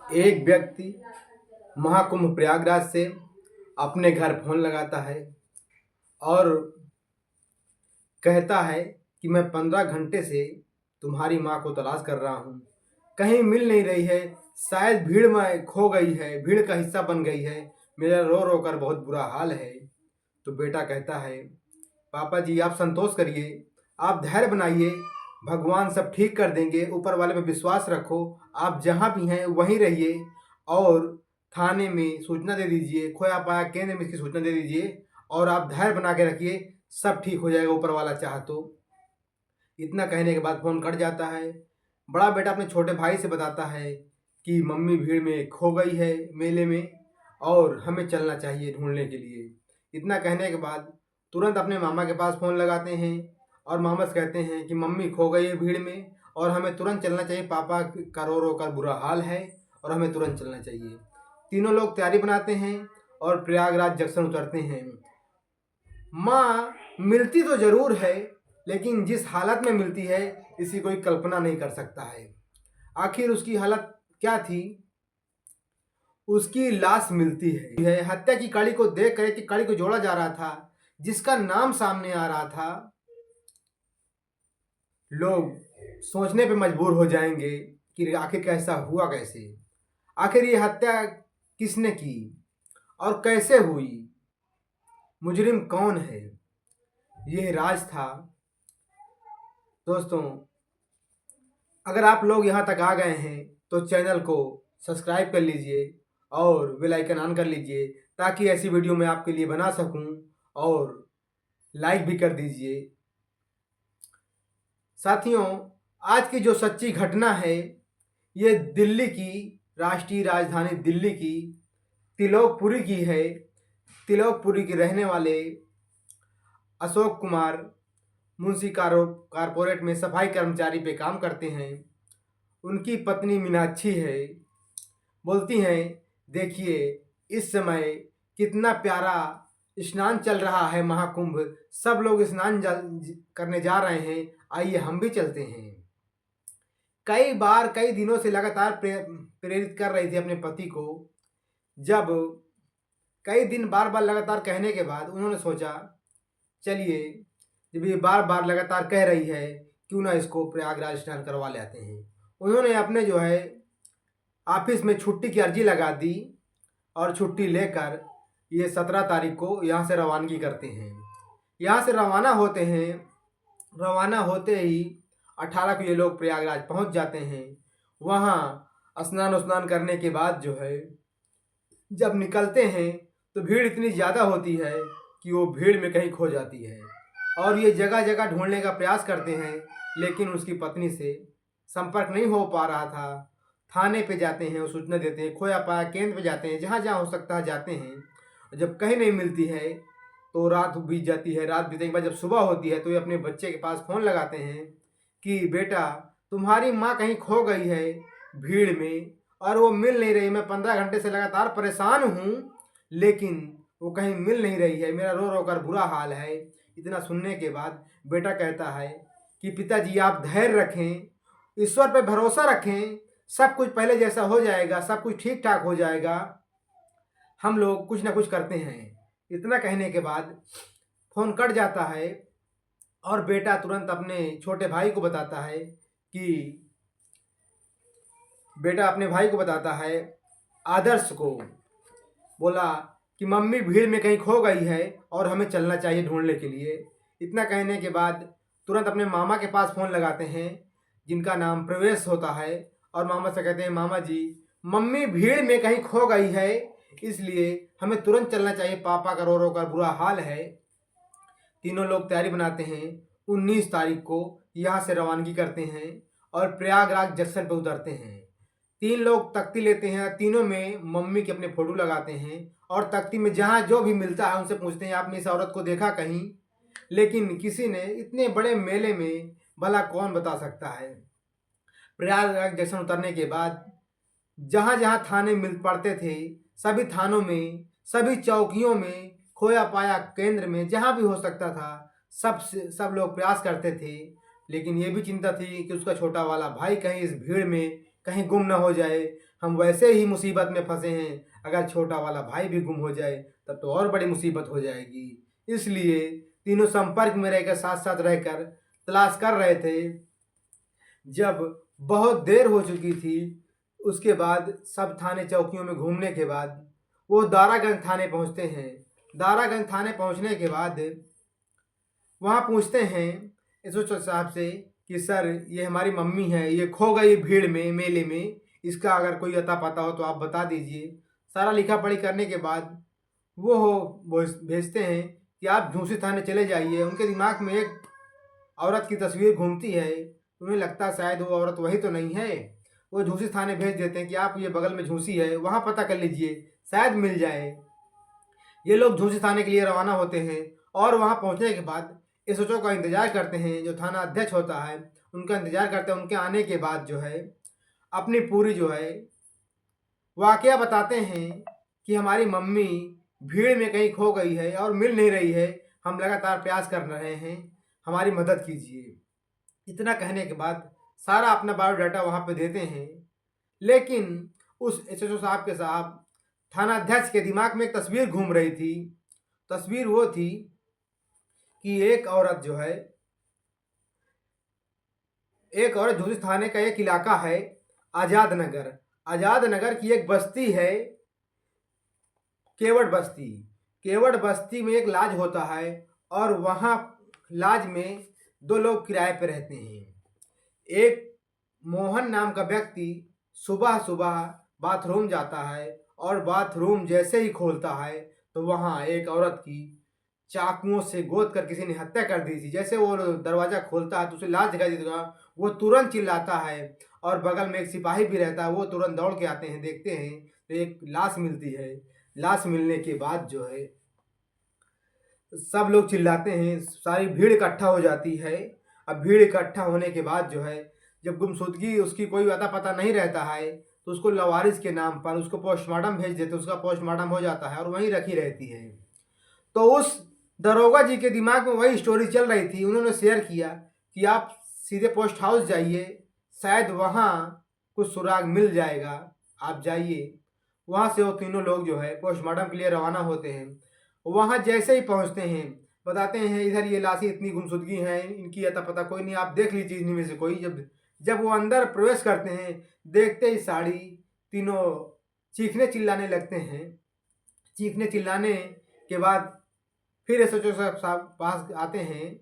एक व्यक्ति महाकुंभ प्रयागराज से अपने घर फोन लगाता है और कहता है कि मैं 15 घंटे से तुम्हारी माँ को तलाश कर रहा हूँ, कहीं मिल नहीं रही है। शायद भीड़ में खो गई है, भीड़ का हिस्सा बन गई है। मेरा रो रो कर बहुत बुरा हाल है। तो बेटा कहता है, पापा जी आप संतोष करिए, आप धैर्य बनाइए, भगवान सब ठीक कर देंगे, ऊपर वाले पे विश्वास रखो। आप जहाँ भी हैं वहीं रहिए और थाने में सूचना दे दीजिए, खोया पाया केंद्र में इसकी सूचना दे दीजिए और आप धैर्य बना के रखिए, सब ठीक हो जाएगा ऊपर वाला चाह तो। इतना कहने के बाद फ़ोन कट जाता है। बड़ा बेटा अपने छोटे भाई से बताता है कि मम्मी भीड़ में खो गई है मेले में और हमें चलना चाहिए ढूंढने के लिए। इतना कहने के बाद तुरंत अपने मामा के पास फ़ोन लगाते हैं और मामा से कहते हैं कि मम्मी खो गई है भीड़ में और हमें तुरंत चलना चाहिए, पापा का रो रो कर बुरा हाल है और हमें तुरंत चलना चाहिए। तीनों लोग तैयारी बनाते हैं और प्रयागराज जंक्शन उतरते हैं। माँ मिलती तो ज़रूर है, लेकिन जिस हालत में मिलती है इसी कोई कल्पना नहीं कर सकता है। आखिर उसकी हालत क्या थी? उसकी लाश मिलती है हत्या की कड़ी को देख कर, कि कड़ी को जोड़ा जा रहा था, जिसका नाम सामने आ रहा था। लोग सोचने पे मजबूर हो जाएंगे कि आखिर कैसा हुआ, कैसे आखिर ये हत्या किसने की और कैसे हुई, मुजरिम कौन है, ये राज था। दोस्तों, अगर आप लोग यहाँ तक आ गए हैं तो चैनल को सब्सक्राइब कर लीजिए और बेल आइकन ऑन कर लीजिए, ताकि ऐसी वीडियो मैं आपके लिए बना सकूं, और लाइक भी कर दीजिए। साथियों, आज की जो सच्ची घटना है ये दिल्ली की, राष्ट्रीय राजधानी दिल्ली की तिलोकपुरी की है। तिलोकपुरी के रहने वाले अशोक कुमार मुंशी कारपोरेट में सफाई कर्मचारी पे काम करते हैं। उनकी पत्नी मीनाक्षी है। बोलती हैं, देखिए इस समय कितना प्यारा स्नान चल रहा है, महाकुंभ, सब लोग स्नान करने जा रहे हैं, आइए हम भी चलते हैं। कई बार कई दिनों से लगातार प्रेरित कर रही थी अपने पति को। जब कई दिन बार बार लगातार कहने के बाद उन्होंने सोचा, चलिए जब ये बार बार लगातार कह रही है, क्यों ना इसको प्रयागराज स्नान करवा लेते हैं। उन्होंने अपने जो है ऑफिस में छुट्टी की अर्जी लगा दी और छुट्टी लेकर ये 17 तारीख को यहाँ से रवानगी करते हैं। यहाँ से रवाना होते हैं। रवाना होते ही 18 को ये लोग प्रयागराज पहुँच जाते हैं। वहाँ स्नान करने के बाद जो है जब निकलते हैं तो भीड़ इतनी ज़्यादा होती है कि वो भीड़ में कहीं खो जाती है और ये जगह जगह ढूंढने का प्रयास करते हैं, लेकिन उसकी पत्नी से संपर्क नहीं हो पा रहा था। थाने पे जाते हैं, वो सूचना देते हैं, खोया पाया केंद्र पे जाते हैं, जहाँ जहाँ हो सकता है जाते हैं। जब कहीं नहीं मिलती है तो रात बीत जाती है। रात बीतने के बाद जब सुबह होती है तो ये अपने बच्चे के पास फ़ोन लगाते हैं कि बेटा तुम्हारी माँ कहीं खो गई है भीड़ में और वो मिल नहीं रही। मैं 15 घंटे से लगातार परेशान हूँ, लेकिन वो कहीं मिल नहीं रही है। मेरा रो रो कर बुरा हाल है। इतना सुनने के बाद बेटा कहता है कि पिताजी आप धैर्य रखें, ईश्वर पे भरोसा रखें, सब कुछ पहले जैसा हो जाएगा, सब कुछ ठीक ठाक हो जाएगा, हम लोग कुछ ना कुछ करते हैं। इतना कहने के बाद फ़ोन कट जाता है और बेटा तुरंत अपने छोटे भाई को बताता है कि आदर्श को बोला कि मम्मी भीड़ में कहीं खो गई है और हमें चलना चाहिए ढूंढने के लिए। इतना कहने के बाद तुरंत अपने मामा के पास फ़ोन लगाते हैं, जिनका नाम प्रवेश होता है, और मामा से कहते हैं, मामा जी मम्मी भीड़ में कहीं खो गई है, इसलिए हमें तुरंत चलना चाहिए, पापा का रो रो कर बुरा हाल है। तीनों लोग तैयारी बनाते हैं। 19 तारीख को यहाँ से रवानगी करते हैं और प्रयागराज जंक्शन पर उतरते हैं। 3 लोग तख्ती लेते हैं, तीनों में मम्मी के अपने फ़ोटो लगाते हैं और तख्ती में जहाँ जो भी मिलता है उनसे पूछते हैं, आपने इस औरत को देखा कहीं? लेकिन किसी ने, इतने बड़े मेले में भला कौन बता सकता है। प्रयागराज जंक्शन उतरने के बाद जहाँ जहाँ थाने मिल पड़ते थे, सभी थानों में, सभी चौकियों में, खोया पाया केंद्र में, जहाँ भी हो सकता था सब लोग प्रयास करते थे। लेकिन ये भी चिंता थी कि उसका छोटा वाला भाई कहीं इस भीड़ में कहीं गुम न हो जाए, हम वैसे ही मुसीबत में फंसे हैं, अगर छोटा वाला भाई भी गुम हो जाए तब तो और बड़ी मुसीबत हो जाएगी। इसलिए तीनों संपर्क में रहकर, साथ साथ रहकर तलाश कर रहे थे। जब बहुत देर हो चुकी थी, उसके बाद सब थाने चौकियों में घूमने के बाद वो दारागंज थाने पहुंचते हैं। दारागंज थाने पहुंचने के बाद वहाँ पूछते हैं एसओ साहब से कि सर, ये हमारी मम्मी है, ये खो गई भीड़ में, मेले में, इसका अगर कोई अता पता हो तो आप बता दीजिए। सारा लिखा पढ़ी करने के बाद वो भेजते हैं कि आप झूंसी थाने चले जाइए। उनके दिमाग में एक औरत की तस्वीर घूमती है, उन्हें लगता है शायद वो औरत वही तो नहीं है। वो झूंसी थाने भेज देते हैं कि आप ये बगल में झूंसी है, वहाँ पता कर लीजिए, शायद मिल जाए। ये लोग झूंसी थाने के लिए रवाना होते हैं और वहाँ पहुँचने के बाद एसओ का इंतज़ार करते हैं। जो थाना अध्यक्ष होता है उनका इंतज़ार करते हैं। उनके आने के बाद जो है अपनी पूरी जो है वाकया बताते हैं कि हमारी मम्मी भीड़ में कहीं खो गई है और मिल नहीं रही है, हम लगातार प्रयास कर रहे हैं, हमारी मदद कीजिए। इतना कहने के बाद सारा अपना बायोडाटा वहाँ पे देते हैं। लेकिन उस एसएचओ साहब के साहब थाना अध्यक्ष के दिमाग में एक तस्वीर घूम रही थी। तस्वीर वो थी कि एक औरत झूसी थाने का एक इलाका है आज़ाद नगर। आज़ाद नगर की एक बस्ती है केवट बस्ती। केवट बस्ती में एक लॉज होता है और वहाँ लॉज में दो लोग किराए पे रहते हैं। एक मोहन नाम का व्यक्ति सुबह सुबह बाथरूम जाता है और बाथरूम जैसे ही खोलता है तो वहाँ एक औरत की चाकुओं से गोद कर किसी ने हत्या कर दी थी। जैसे वो दरवाज़ा खोलता है तो उसे लाश दिखाई देता है, वो तुरंत चिल्लाता है और बगल में एक सिपाही भी रहता है, वो तुरंत दौड़ के आते हैं। देखते हैं तो एक लाश मिलती है। लाश मिलने के बाद जो है सब लोग चिल्लाते हैं, सारी भीड़ इकट्ठा हो जाती है। अब भीड़ इकट्ठा होने के बाद जो है जब गुमशुदगी उसकी कोई अता पता नहीं रहता है तो उसको लवारिस के नाम पर उसको पोस्टमार्टम भेज देते, उसका पोस्टमार्टम हो जाता है और वहीं रखी रहती है। तो उस दरोगा जी के दिमाग में वही स्टोरी चल रही थी। उन्होंने शेयर किया कि आप सीधे पोस्ट हाउस जाइए, शायद वहाँ कुछ सुराग मिल जाएगा, आप जाइए। वहाँ से वो तीनों लोग जो है पोस्टमार्टम के लिए रवाना होते हैं। वहाँ जैसे ही पहुँचते हैं बताते हैं इधर ये लाशें इतनी गुमशुदगी हैं, इनकी अता पता कोई नहीं, आप देख लीजिए इनमें से कोई। जब वो अंदर प्रवेश करते हैं देखते ही साड़ी तीनों चीखने चिल्लाने लगते हैं। चीखने चिल्लाने के बाद फिर एसएचओ साहब पास आते हैं,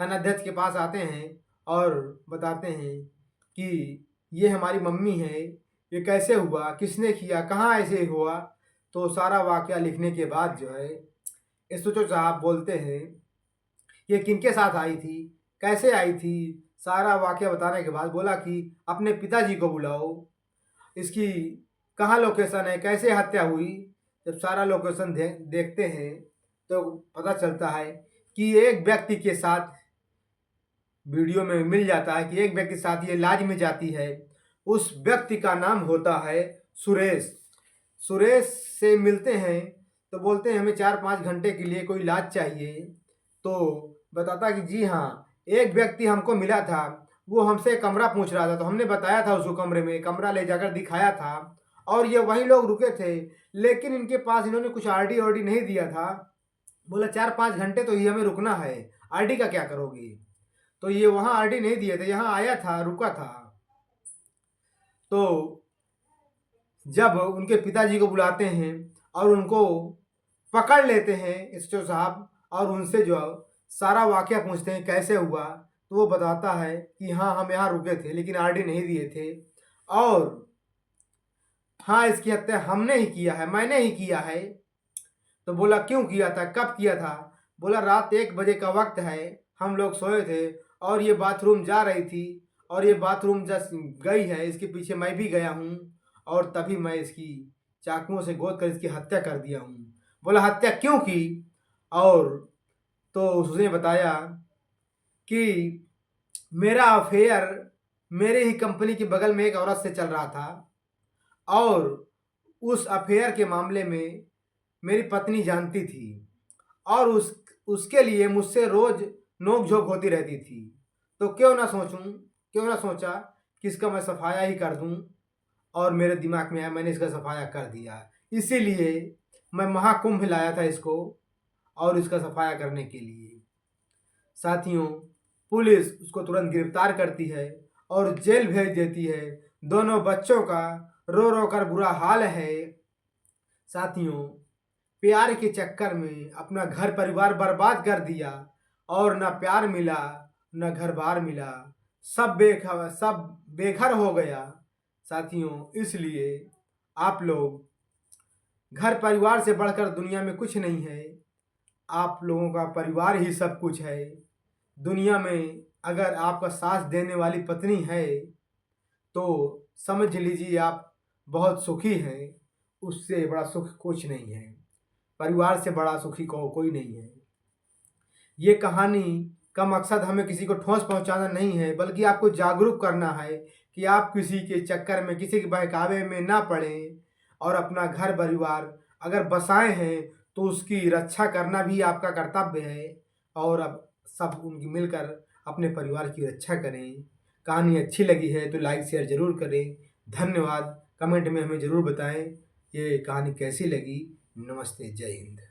थानाध्यक्ष के पास आते हैं और बताते हैं कि ये हमारी मम्मी है, ये कैसे हुआ, किसने किया, कहाँ ऐसे हुआ। तो सारा वाकया लिखने के बाद जो है एसएचओ साहब बोलते हैं ये किनके साथ आई थी, कैसे आई थी। सारा वाकया बताने के बाद बोला कि अपने पिताजी को बुलाओ, इसकी कहाँ लोकेशन है, कैसे हत्या हुई। जब सारा लोकेशन देखते हैं तो पता चलता है कि एक व्यक्ति के साथ वीडियो में मिल जाता है कि एक व्यक्ति के साथ ये लॉज में जाती है। उस व्यक्ति का नाम होता है सुरेश। सुरेश से मिलते हैं तो बोलते हैं हमें 4-5 घंटे के लिए कोई लॉज चाहिए। तो बताता कि जी हाँ, एक व्यक्ति हमको मिला था, वो हमसे कमरा पूछ रहा था तो हमने बताया था उसको कमरे में, कमरा ले जाकर दिखाया था और ये वही लोग रुके थे। लेकिन इनके पास इन्होंने कुछ आरडी वारडी नहीं दिया था। बोला 4-5 घंटे तो ये हमें रुकना है, आरडी का क्या करोगे। तो ये वहाँ आरडी नहीं दिए थे, यहाँ आया था, रुका था। तो जब उनके पिताजी को बुलाते हैं और उनको पकड़ लेते हैं एसएचओ साहब और उनसे जो सारा वाकया पूछते हैं कैसे हुआ, तो वो बताता है कि हाँ, हम यहाँ रुके थे लेकिन आरडी नहीं दिए थे और हाँ, इसकी हत्या हमने ही किया है, मैंने ही किया है। तो बोला क्यों किया था, कब किया था। बोला रात 1 बजे का वक्त है, हम लोग सोए थे और ये बाथरूम जा रही थी और ये बाथरूम जस्ट गई है, इसके पीछे मैं भी गया हूँ और तभी मैं इसकी चाकुओं से गोद कर इसकी हत्या कर दिया हूँ। बोला हत्या क्यों की। और तो उसने बताया कि मेरा अफेयर मेरे ही कंपनी के बगल में एक औरत से चल रहा था और उस अफेयर के मामले में मेरी पत्नी जानती थी और उसके लिए मुझसे रोज़ नोक झोंक होती रहती थी। तो क्यों ना सोचा कि इसका मैं सफाया ही कर दूं और मेरे दिमाग में आया, मैंने इसका सफाया कर दिया। इसीलिए मैं महाकुंभ लाया था इसको और इसका सफाया करने के लिए। साथियों, पुलिस उसको तुरंत गिरफ्तार करती है और जेल भेज देती है। दोनों बच्चों का रो रो कर बुरा हाल है। साथियों, प्यार के चक्कर में अपना घर परिवार बर्बाद कर दिया और न प्यार मिला न घर बार मिला, सब बेघर हो गया। साथियों, इसलिए आप लोग, घर परिवार से बढ़कर दुनिया में कुछ नहीं है। आप लोगों का परिवार ही सब कुछ है। दुनिया में अगर आपका साथ देने वाली पत्नी है तो समझ लीजिए आप बहुत सुखी हैं। उससे बड़ा सुख कुछ नहीं है। परिवार से बड़ा सुखी को कोई नहीं है। ये कहानी का मकसद हमें किसी को ठोस पहुंचाना नहीं है, बल्कि आपको जागरूक करना है कि आप किसी के चक्कर में, किसी के बहकावे में ना पड़ें और अपना घर परिवार अगर बसाए हैं तो उसकी रक्षा करना भी आपका कर्तव्य है। और अब सब उनकी मिलकर अपने परिवार की रक्षा करें। कहानी अच्छी लगी है तो लाइक शेयर ज़रूर करें। धन्यवाद। कमेंट में हमें ज़रूर बताएं ये कहानी कैसी लगी। नमस्ते, जय हिंद।